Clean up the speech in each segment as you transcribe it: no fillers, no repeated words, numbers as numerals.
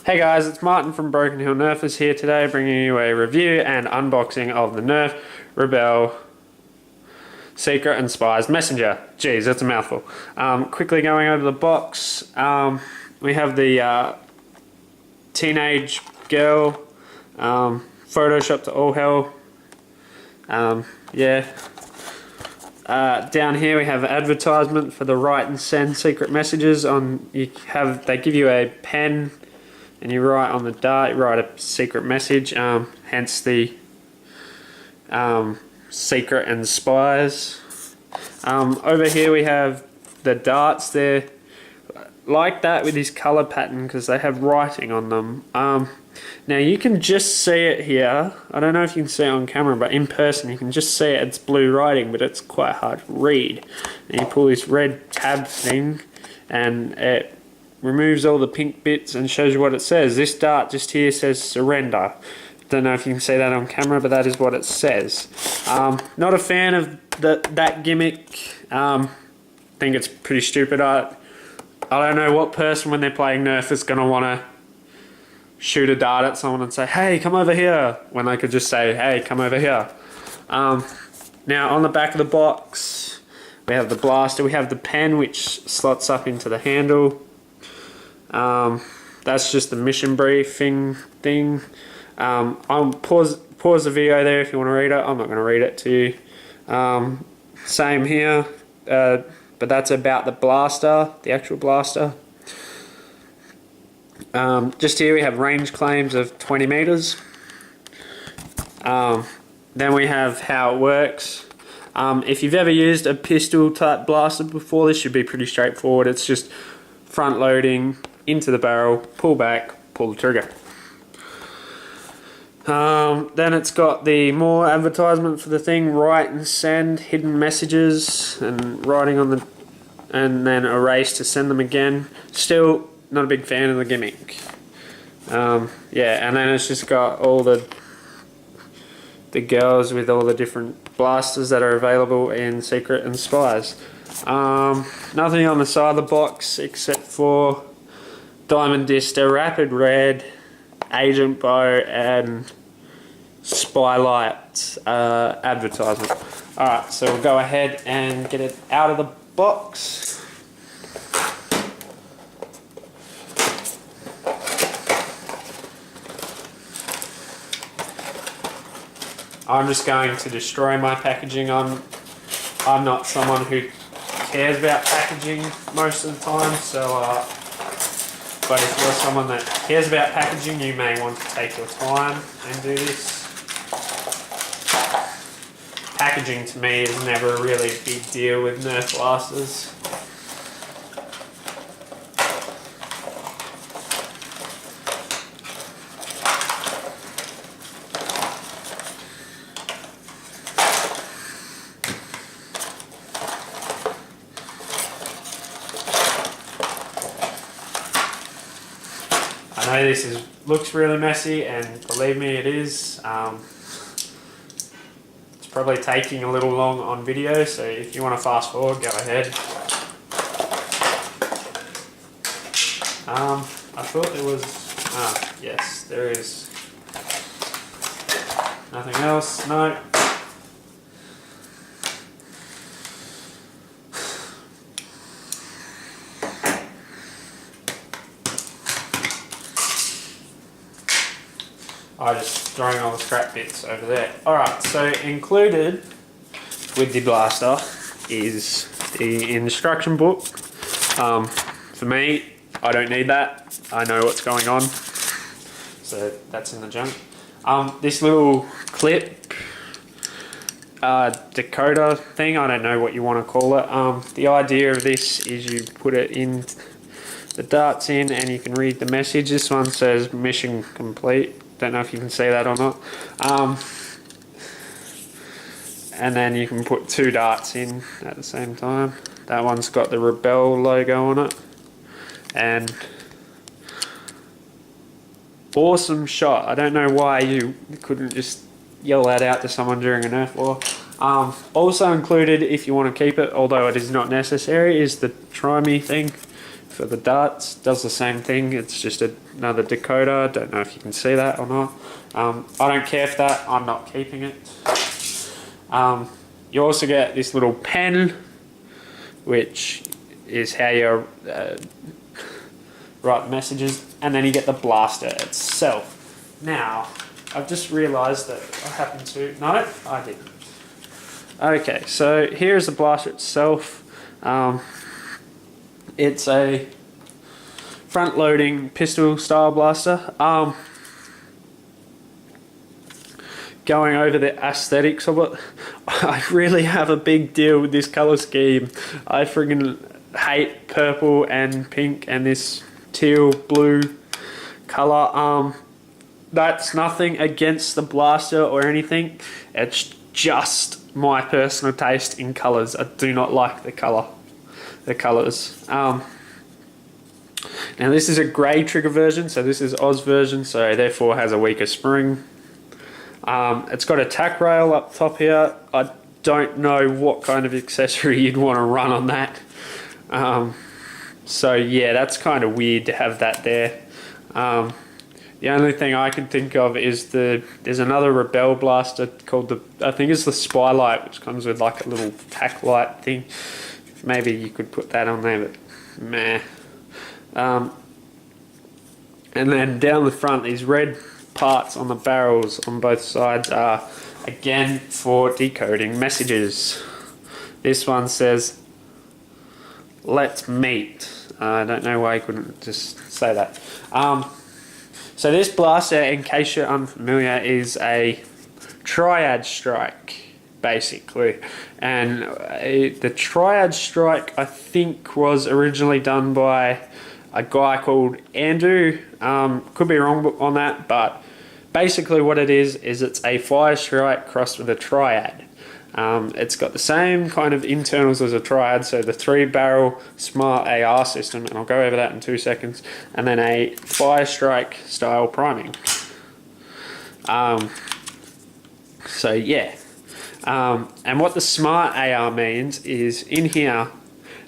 Hey guys, it's Martin from Broken Hill Nerfers here today, bringing you a review and unboxing of the Nerf, Rebelle, Secret and Spies Messenger. Jeez, that's a mouthful. Quickly going over the box, we have the teenage girl, Photoshop to all hell. Down here we have an advertisement for the write and send secret messages. They give you a pen and you write on the dart, you write a secret message, hence the Secret and Spies. Over here we have the darts. They're like that with this colour pattern because they have writing on them. Now you can just see it here. I don't know if you can see it on camera, but in person you can just see it. It's blue writing, but it's quite hard to read. And you pull this red tab thing and it removes all the pink bits and shows you what it says. This dart just here says surrender. Don't know if you can see that on camera, but that is what it says. Not a fan of that gimmick. Think it's pretty stupid. I don't know what person when they're playing Nerf is going to want to shoot a dart at someone and say, hey, come over here, when they could just say, hey, come over here. Now on the back of the box we have the blaster, we have the pen which slots up into the handle. That's just the mission briefing thing. I'll pause the video there if you want to read it. I'm not going to read it to you. Same here, but that's about the blaster, the actual blaster. Just here we have range claims of 20 meters. Then we have how it works. If you've ever used a pistol type blaster before, this should be pretty straightforward. It's just front loading into the barrel, pull back, pull the trigger. Then it's got the more advertisement for the thing, write and send, hidden messages, and writing on the, and then erase to send them again. Still not a big fan of the gimmick. Yeah, and then it's just got all the girls with all the different blasters that are available in Secret and Spies. Nothing on the side of the box except for Diamond Dister, Rapid Red, Agent Bow, and Spylight advertisement. Alright, so we'll go ahead and get it out of the box. I'm just going to destroy my packaging. I'm not someone who cares about packaging most of the time, so but if you're someone that cares about packaging, you may want to take your time and do this. Packaging to me is never a really big deal with Nerf blasters. I know this looks really messy, and believe me, it is. It's probably taking a little long on video, so if you want to fast forward, go ahead. I thought there was... yes, there is. Nothing else? No. I'm just throwing all the scrap bits over there. Alright, so included with the blaster is the instruction book. For me, I don't need that. I know what's going on. So that's in the junk. This little clip decoder thing, I don't know what you want to call it. The idea of this is you put it in, the darts in, and you can read the message. This one says mission complete. Don't know if you can see that or not. And then you can put two darts in at the same time. That one's got the Rebelle logo on it. And awesome shot. I don't know why you couldn't just yell that out to someone during a Nerf war. Also included, if you want to keep it, although it is not necessary, is the Try Me thing for the darts. Does the same thing. It's just another decoder. Don't know if you can see that or not. I don't care for that. I'm not keeping it. You also get this little pen, which is how you write messages, and then you get the blaster itself. Now, I've just realised that I happened to... No, I didn't. Okay, so here's the blaster itself. It's a front-loading pistol-style blaster. Going over the aesthetics of it, I really have a big deal with this colour scheme. I friggin' hate purple and pink and this teal blue colour. That's nothing against the blaster or anything. It's just my personal taste in colours. I do not like the colours. Now this is a grey trigger version, so this is Oz version, so therefore has a weaker spring. It's got a tack rail up top here. I don't know what kind of accessory you'd want to run on that. So yeah, that's kind of weird to have that there. The only thing I can think of is there's another Rebelle blaster called I think it's the Spy Light, which comes with like a little tack light thing. Maybe you could put that on there, but meh. And then down the front, these red parts on the barrels on both sides are again for decoding messages. This one says, "Let's meet." I don't know why I couldn't just say that. So this blaster, in case you're unfamiliar, is a triad strike, basically. And the triad strike, I think, was originally done by a guy called Andrew. Could be wrong on that, but basically what it is it's a FireStrike crossed with a triad. It's got the same kind of internals as a triad, so the 3-barrel smart AR system, and I'll go over that in 2 seconds, and then a FireStrike style priming. So yeah, and what the smart AR means is in here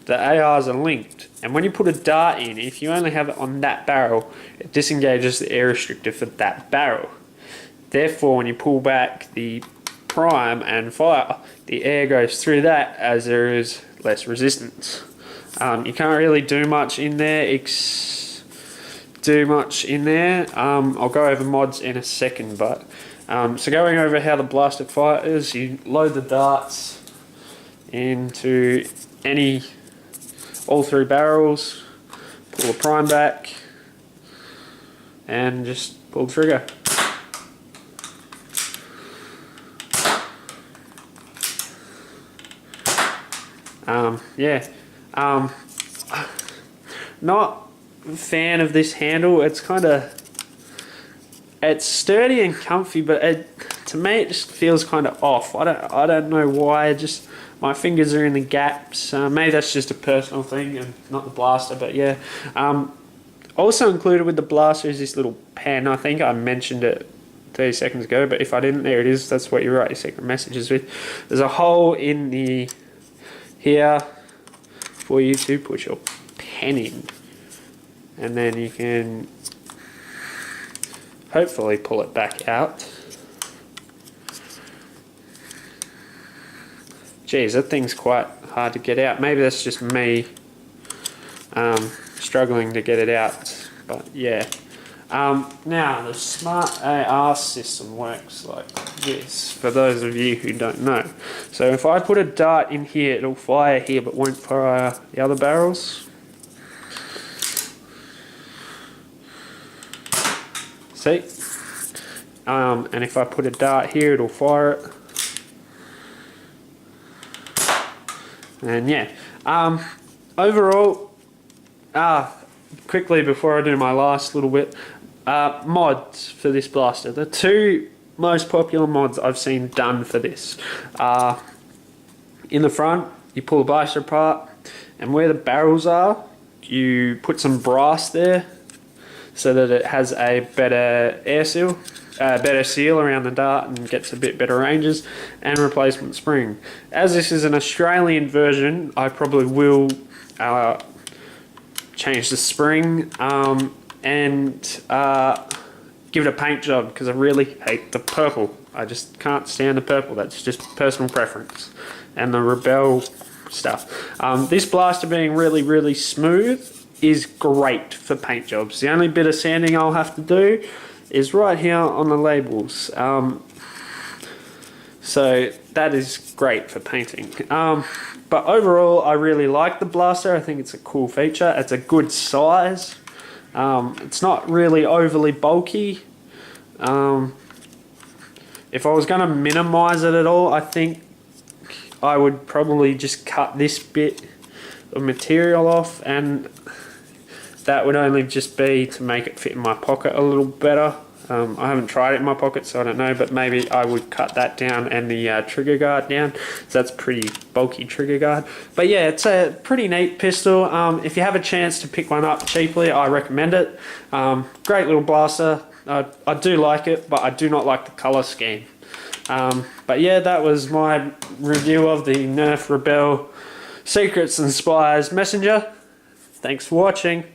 the ARs are linked, and when you put a dart in, if you only have it on that barrel, it disengages the air restrictor for that barrel. Therefore, when you pull back the prime and fire, the air goes through that as there is less resistance. You can't really do much in there. I'll go over mods in a second, but so going over how the blaster fires, you load the darts into all 3 barrels, pull the prime back, and just pull the trigger. Not a fan of this handle. It's sturdy and comfy, but to me it just feels kind of off. I don't know why. Just my fingers are in the gaps. Maybe that's just a personal thing and not the blaster, but yeah. Also included with the blaster is this little pen. I think I mentioned it 30 seconds ago, but if I didn't, there it is. That's what you write your secret messages with. There's a hole in here for you to put your pen in, and then you can hopefully pull it back out. Geez, that thing's quite hard to get out. Maybe that's just me struggling to get it out, but yeah. Now the smart AR system works like this, for those of you who don't know. So if I put a dart in here, it'll fire here but won't fire the other barrels. See? And if I put a dart here, it'll fire it. And yeah, overall, quickly before I do my last little bit, mods for this blaster. The 2 most popular mods I've seen done for this are in the front, you pull the blaster apart, and where the barrels are, you put some brass there so that it has a better better seal around the dart and gets a bit better ranges, and replacement spring. As this is an Australian version, I probably will change the spring, and give it a paint job, because I really hate the purple. I just can't stand the purple. That's just personal preference. And the Rebelle stuff. This blaster being really smooth is great for paint jobs. The only bit of sanding I'll have to do is right here on the labels. So that is great for painting. But overall, I really like the blaster. I think it's a cool feature. It's a good size. It's not really overly bulky. If I was going to minimize it at all, I think I would probably just cut this bit of material off, and that would only just be to make it fit in my pocket a little better. I haven't tried it in my pocket, so I don't know, but maybe I would cut that down and the trigger guard down. So that's pretty bulky trigger guard. But yeah, it's a pretty neat pistol. If you have a chance to pick one up cheaply, I recommend it. Great little blaster. I do like it, but I do not like the color scheme. But yeah, that was my review of the Nerf Rebelle Secrets and Spies Messenger. Thanks for watching.